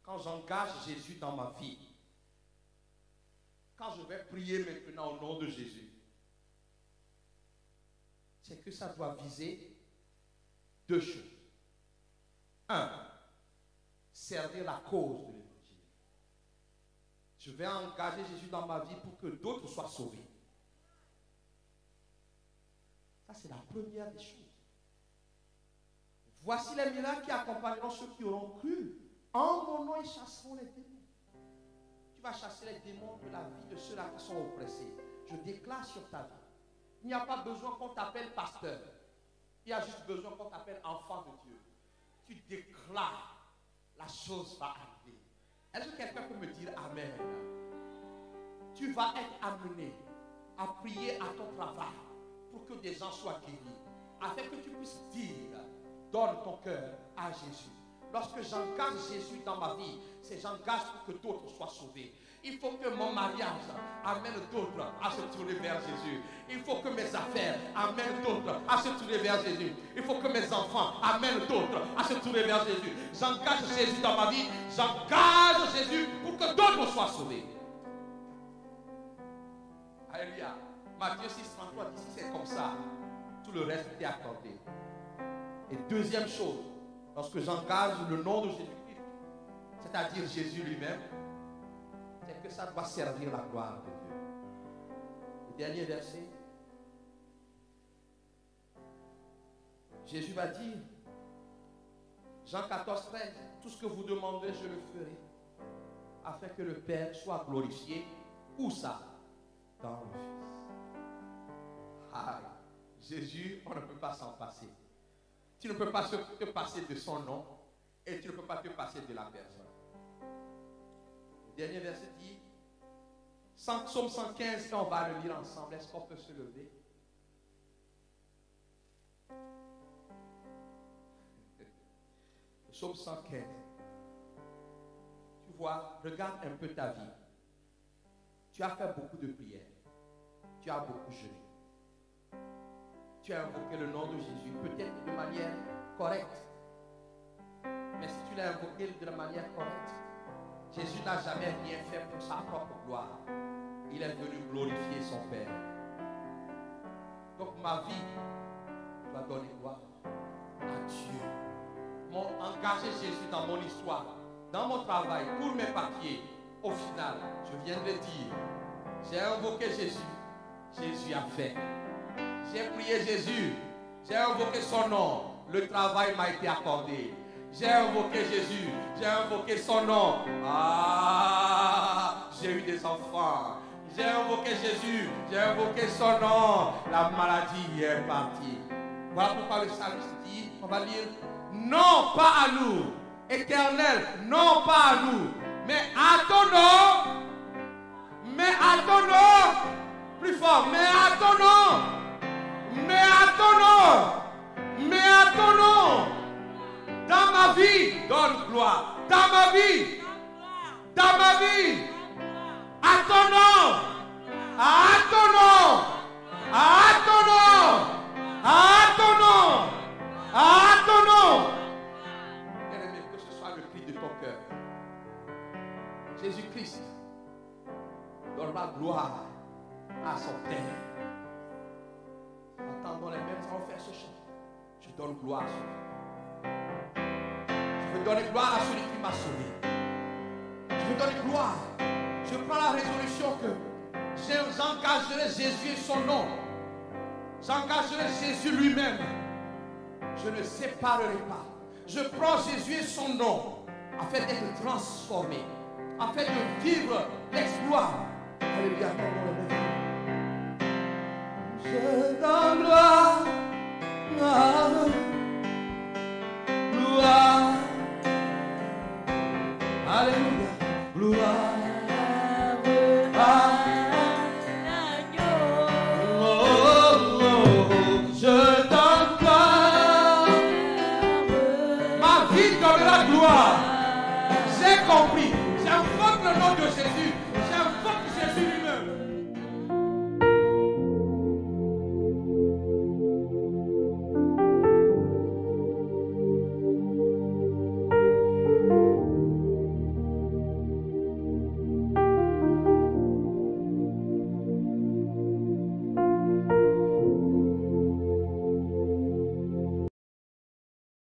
Quand j'engage Jésus dans ma vie, quand je vais prier maintenant au nom de Jésus, c'est que ça doit viser deux choses. Un, servir la cause de l'évangile. Je vais engager Jésus dans ma vie pour que d'autres soient sauvés. Ça, c'est la première des choses. Voici les miracles qui accompagneront ceux qui auront cru. En mon nom, ils chasseront les démons. Tu vas chasser les démons de la vie de ceux-là qui sont oppressés. Je déclare sur ta vie. Il n'y a pas besoin qu'on t'appelle pasteur. Il y a juste besoin qu'on t'appelle enfant de Dieu. Tu déclares, la chose va arriver. Est-ce que quelqu'un peut me dire Amen? Tu vas être amené à prier à ton travail pour que des gens soient guéris. Afin que tu puisses dire, donne ton cœur à Jésus. Lorsque j'engage Jésus dans ma vie, c'est j'engage pour que d'autres soient sauvés. Il faut que mon mariage amène d'autres à se tourner vers Jésus. Il faut que mes affaires amènent d'autres à se tourner vers Jésus. Il faut que mes enfants amènent d'autres à se tourner vers Jésus. J'engage Jésus dans ma vie. J'engage Jésus pour que d'autres soient sauvés. Alléluia. Matthieu 6,33 dit, si c'est comme ça, tout le reste est accordé. Et deuxième chose, lorsque j'engage le nom de Jésus-Christ, c'est-à-dire Jésus lui-même, c'est que ça doit servir la gloire de Dieu. Le dernier verset, Jésus va dire, Jean 14, 13, tout ce que vous demanderez, je le ferai, afin que le Père soit glorifié. Où ça? Dans le Fils. Aïe. Jésus, on ne peut pas s'en passer. Tu ne peux pas te passer de son nom et tu ne peux pas te passer de la personne. Le dernier verset dit, Psaume 115, quand on va le lire ensemble, est-ce qu'on peut se lever? Psaume 115. Tu vois, regarde un peu ta vie. Tu as fait beaucoup de prières. Tu as beaucoup jeûné. Tu as invoqué le nom de Jésus, peut-être de manière correcte. Mais si tu l'as invoqué de la manière correcte, Jésus n'a jamais rien fait pour sa propre gloire. Il est venu glorifier son Père. Donc ma vie doit donner gloire à Dieu. Engager Jésus dans mon histoire, dans mon travail, pour mes papiers. Au final, je viens de le dire, j'ai invoqué Jésus. Jésus a fait. J'ai prié Jésus. J'ai invoqué son nom. Le travail m'a été accordé. J'ai invoqué Jésus. J'ai invoqué son nom. Ah, j'ai eu des enfants. J'ai invoqué Jésus. J'ai invoqué son nom. La maladie est partie. Voilà pourquoi le psalmiste dit, on va lire, non pas à nous, Éternel, non pas à nous, mais à ton nom. Mais à ton nom. Plus fort, mais à ton nom. Mais à ton nom, mais à ton nom, dans ma vie, donne gloire, dans ma vie, dans ma vie, à ton nom, à ton nom, à ton nom, à ton nom, à ton nom. Bien-aimé, que ce soit le cri de ton cœur. Jésus-Christ donnera gloire à son Père. Attendons les mêmes, on va faire ce chant. Je donne gloire à celui. Je veux donner gloire à celui qui m'a sauvé. Je veux donner gloire. Je prends la résolution que j'engagerai Jésus et son nom. J'engagerai Jésus lui-même. Je ne séparerai pas. Je prends Jésus et son nom afin d'être transformé, afin de vivre l'exploit. Alléluia. Je donne gloire à